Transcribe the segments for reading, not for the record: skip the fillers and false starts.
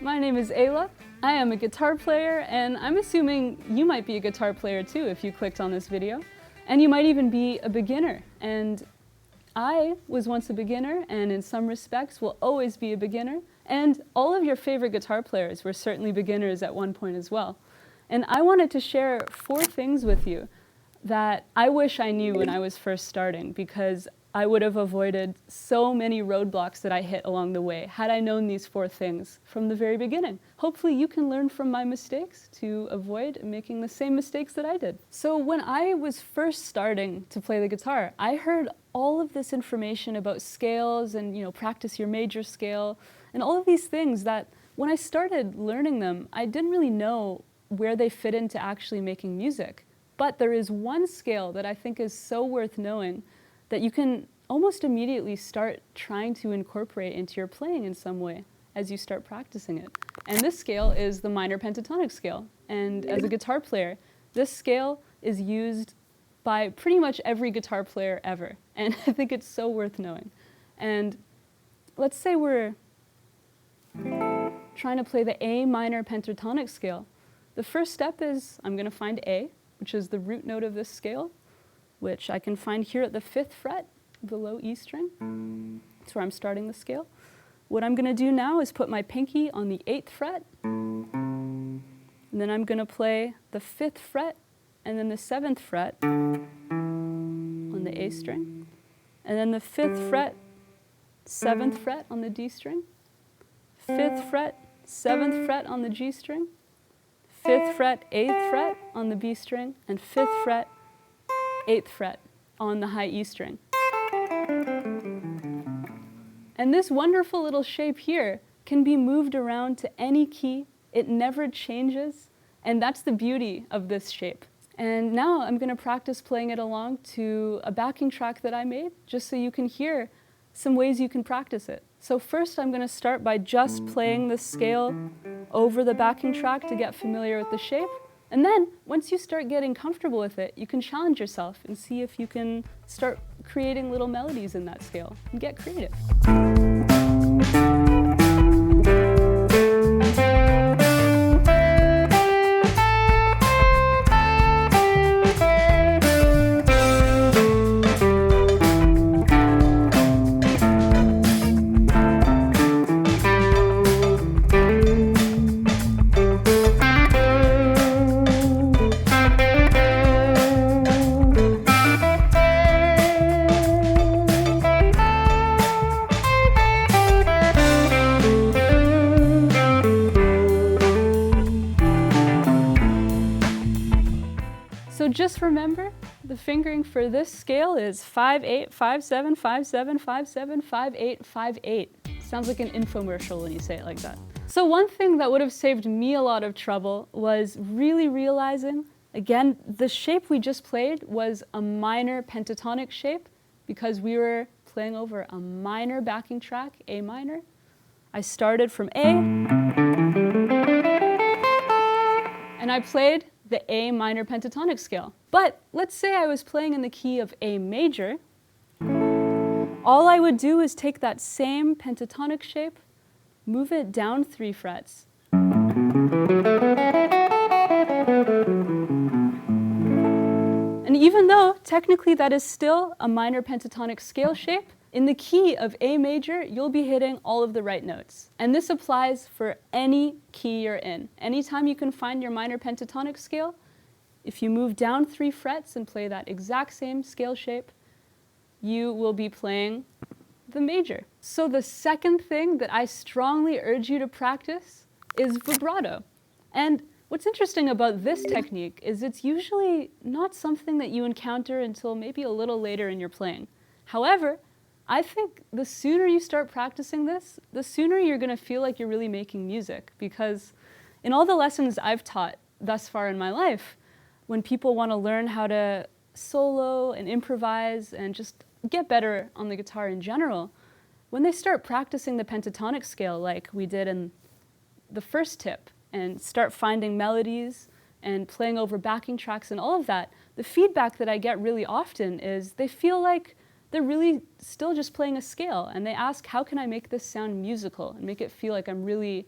My name is Ayla. I am a guitar player, and I'm assuming you might be a guitar player too if you clicked on this video. And you might even be a beginner. And I was once a beginner, and in some respects will always be a beginner. And all of your favorite guitar players were certainly beginners at one point as well. And I wanted to share 4 things with you that I wish I knew when I was first starting, because I would have avoided so many roadblocks that I hit along the way had I known these 4 things from the very beginning. Hopefully you can learn from my mistakes to avoid making the same mistakes that I did. So when I was first starting to play the guitar, I heard all of this information about scales and, practice your major scale and all of these things that when I started learning them, I didn't really know where they fit into actually making music. But there is one scale that I think is so worth knowing that you can almost immediately start trying to incorporate into your playing in some way as you start practicing it. And this scale is the minor pentatonic scale. And as a guitar player, this scale is used by pretty much every guitar player ever. And I think it's so worth knowing. And let's say we're trying to play the A minor pentatonic scale. The first step is I'm going to find A, which is the root note of this scale, which I can find here at the 5th fret of the low E string. That's where I'm starting the scale. What I'm going to do now is put my pinky on the 8th fret, and then I'm going to play the 5th fret and then the 7th fret on the A string, and then the 5th fret, 7th fret on the D string, 5th fret, 7th fret on the G string, 5th fret, 8th fret on the B string, and 5th fret, 8th fret on the high E string. And this wonderful little shape here can be moved around to any key. It never changes, and that's the beauty of this shape. And now I'm going to practice playing it along to a backing track that I made, just so you can hear some ways you can practice it. So first I'm going to start by just playing the scale over the backing track to get familiar with the shape. And then, once you start getting comfortable with it, you can challenge yourself and see if you can start creating little melodies in that scale and get creative. So just remember, the fingering for this scale is 5-8, 5-7, 5-7, 5-7, 5-8, 5-8. Sounds like an infomercial when you say it like that. So one thing that would have saved me a lot of trouble was really realizing, again, the shape we just played was a minor pentatonic shape because we were playing over a minor backing track, A minor. I started from A, and I played the A minor pentatonic scale. But let's say I was playing in the key of A major. All I would do is take that same pentatonic shape, move it down 3 frets. And even though technically that is still a minor pentatonic scale shape, in the key of A major, you'll be hitting all of the right notes. And this applies for any key you're in. Anytime you can find your minor pentatonic scale, if you move down 3 frets and play that exact same scale shape, you will be playing the major. So the second thing that I strongly urge you to practice is vibrato. And what's interesting about this technique is it's usually not something that you encounter until maybe a little later in your playing. However, I think the sooner you start practicing this, the sooner you're going to feel like you're really making music. Because in all the lessons I've taught thus far in my life, when people want to learn how to solo and improvise and just get better on the guitar in general, when they start practicing the pentatonic scale like we did in the first tip and start finding melodies and playing over backing tracks and all of that, the feedback that I get really often is they feel like they're really still just playing a scale, and they ask, how can I make this sound musical and make it feel like I'm really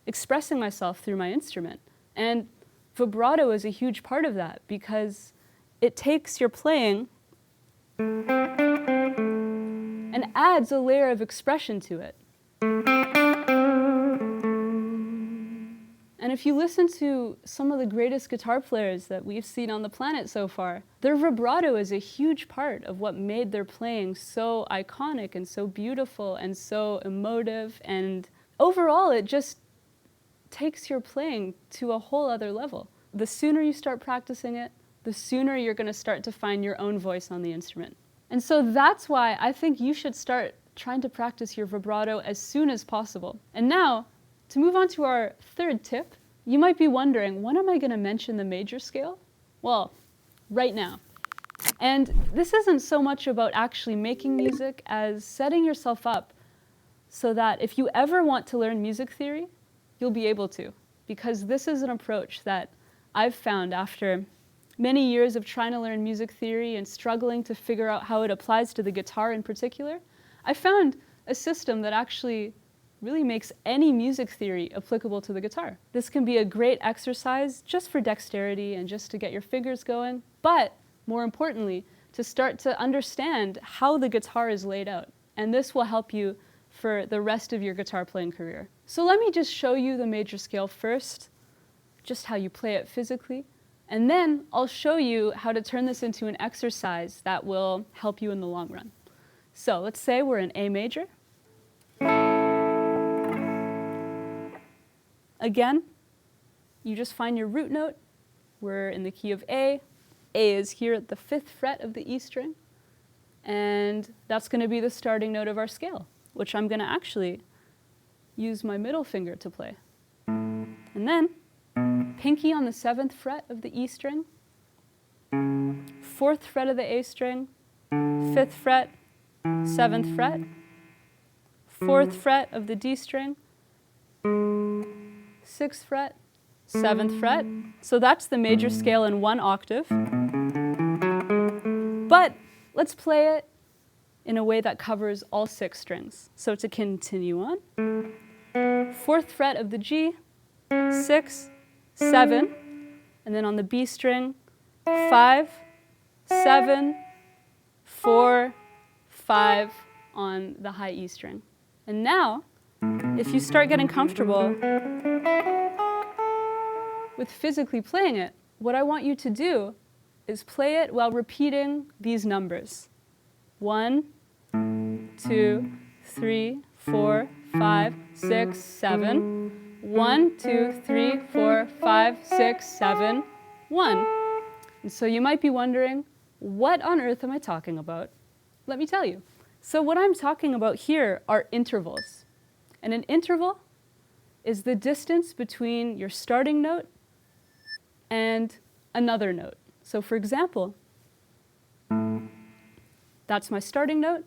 expressing myself through my instrument. And vibrato is a huge part of that because it takes your playing and adds a layer of expression to it. And if you listen to some of the greatest guitar players that we've seen on the planet so far, their vibrato is a huge part of what made their playing so iconic and so beautiful and so emotive. And overall, it just takes your playing to a whole other level. The sooner you start practicing it, the sooner you're going to start to find your own voice on the instrument. And so that's why I think you should start trying to practice your vibrato as soon as possible. And now, to move on to our third tip, you might be wondering, when am I going to mention the major scale? Well, right now. And this isn't so much about actually making music as setting yourself up so that if you ever want to learn music theory, you'll be able to. Because this is an approach that I've found after many years of trying to learn music theory and struggling to figure out how it applies to the guitar in particular. I found a system that actually really makes any music theory applicable to the guitar. This can be a great exercise just for dexterity and just to get your fingers going, but more importantly, to start to understand how the guitar is laid out. And this will help you for the rest of your guitar playing career. So let me just show you the major scale first, just how you play it physically, and then I'll show you how to turn this into an exercise that will help you in the long run. So let's say we're in A major. Again, you just find your root note. We're in the key of A. A is here at the 5th fret of the E string. And that's going to be the starting note of our scale, which I'm going to actually use my middle finger to play. And then, pinky on the 7th fret of the E string, 4th fret of the A string, 5th fret, 7th fret, 4th fret of the D string, 6th fret, 7th fret. So that's the major scale in 1 octave. But let's play it in a way that covers all 6 strings. So to continue on, 4th fret of the G, 6, 7, and then on the B string, 5, 7, 4, 5 on the high E string. And now, if you start getting comfortable with physically playing it, what I want you to do is play it while repeating these numbers. 1, 2, 3, 4, 5, 6, 7. 1, 2, 3, 4, 5, 6, 7, 1. And so you might be wondering, what on earth am I talking about? Let me tell you. So what I'm talking about here are intervals. And an interval is the distance between your starting note and another note. So for example, that's my starting note.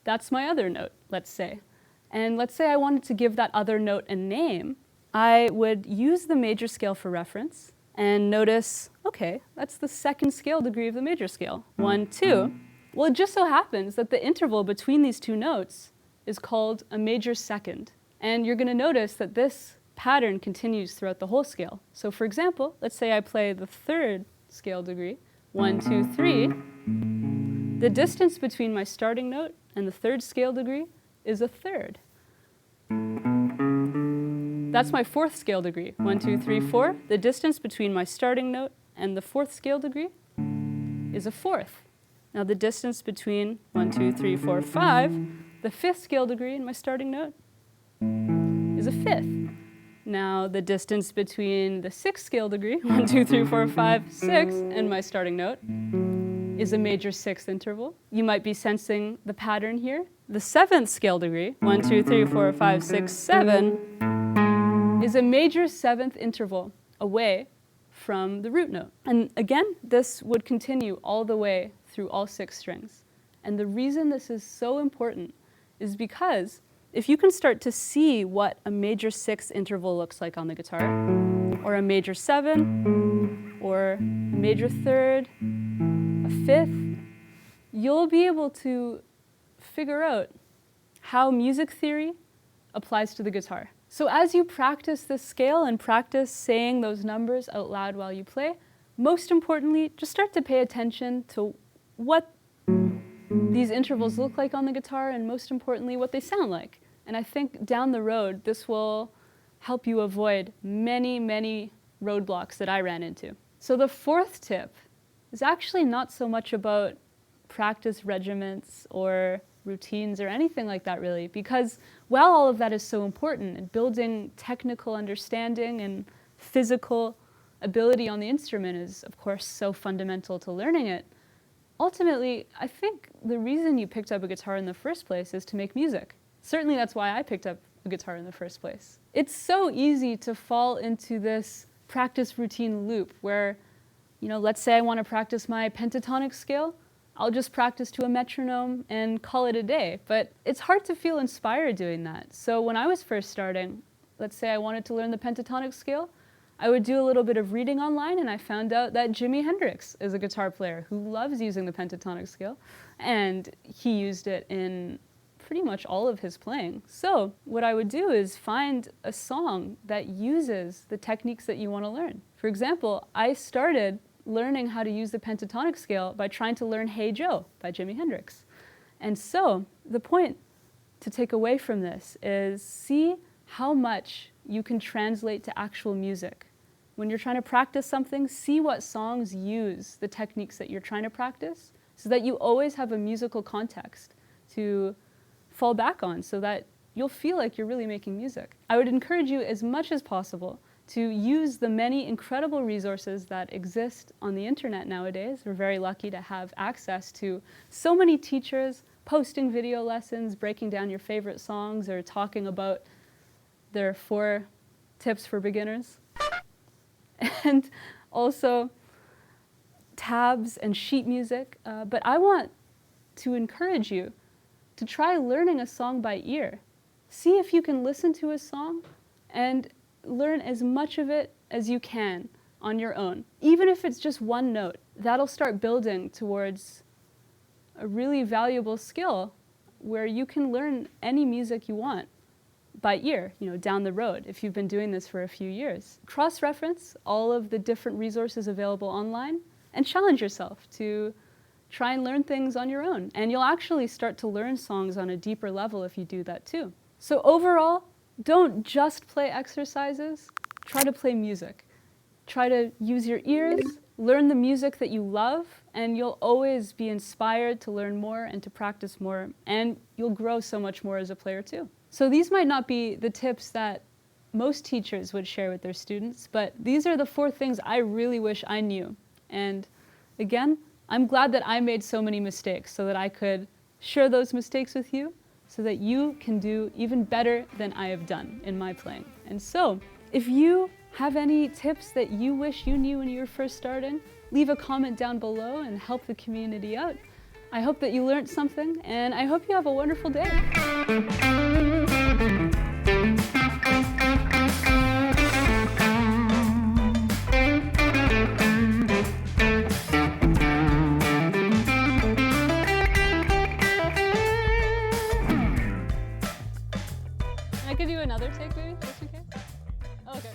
That's my other note, let's say. And let's say I wanted to give that other note a name. I would use the major scale for reference and notice, okay, that's the 2nd scale degree of the major scale. 1, 2. Well, it just so happens that the interval between these 2 notes is called a major second. And you're going to notice that this pattern continues throughout the whole scale. So for example, let's say I play the 3rd scale degree, 1, 2, 3. The distance between my starting note and the 3rd scale degree is a 3rd. That's my 4th scale degree, 1, 2, 3, 4. The distance between my starting note and the 4th scale degree is a 4th. Now the distance between 1, 2, 3, 4, 5, the 5th scale degree and my starting note is a 5th. Now the distance between the 6th scale degree, 1, 2, 3, 4, 5, 6, and my starting note is a major 6th interval. You might be sensing the pattern here. The 7th scale degree, 1, 2, 3, 4, 5, 6, 7, is a major 7th interval away from the root note. And again, this would continue all the way through all 6 strings. And the reason this is so important is because if you can start to see what a major 6th interval looks like on the guitar, or a major 7, or a major 3rd, a 5th, you'll be able to figure out how music theory applies to the guitar. So as you practice this scale and practice saying those numbers out loud while you play, most importantly, just start to pay attention to what these intervals look like on the guitar, and most importantly, what they sound like. And I think down the road, this will help you avoid many, many roadblocks that I ran into. So the fourth tip is actually not so much about practice regiments or routines or anything like that really, because while all of that is so important and building technical understanding and physical ability on the instrument is of course so fundamental to learning it, ultimately I think the reason you picked up a guitar in the first place is to make music. Certainly that's why I picked up a guitar in the first place. It's so easy to fall into this practice routine loop where, let's say I want to practice my pentatonic scale, I'll just practice to a metronome and call it a day. But it's hard to feel inspired doing that. So when I was first starting, let's say I wanted to learn the pentatonic scale, I would do a little bit of reading online, and I found out that Jimi Hendrix is a guitar player who loves using the pentatonic scale, and he used it in pretty much all of his playing. So what I would do is find a song that uses the techniques that you want to learn. For example, I started learning how to use the pentatonic scale by trying to learn Hey Joe by Jimi Hendrix. And so the point to take away from this is see how much you can translate to actual music. When you're trying to practice something, see what songs use the techniques that you're trying to practice so that you always have a musical context to fall back on so that you'll feel like you're really making music. I would encourage you as much as possible to use the many incredible resources that exist on the internet nowadays. We're very lucky to have access to so many teachers posting video lessons, breaking down your favorite songs, or talking about their 4 tips for beginners. And also tabs and sheet music. But I want to encourage you to try learning a song by ear. See if you can listen to a song and learn as much of it as you can on your own. Even if it's just one note, that'll start building towards a really valuable skill where you can learn any music you want by ear, down the road, if you've been doing this for a few years. Cross-reference all of the different resources available online and challenge yourself to try and learn things on your own. And you'll actually start to learn songs on a deeper level if you do that too. So overall, don't just play exercises, try to play music. Try to use your ears, learn the music that you love, and you'll always be inspired to learn more and to practice more, and you'll grow so much more as a player too. So these might not be the tips that most teachers would share with their students, but these are the 4 things I really wish I knew. And again, I'm glad that I made so many mistakes so that I could share those mistakes with you so that you can do even better than I have done in my playing. And so, if you have any tips that you wish you knew when you were first starting, leave a comment down below and help the community out. I hope that you learned something, and I hope you have a wonderful day. I could do another take maybe, just in case? Oh, okay.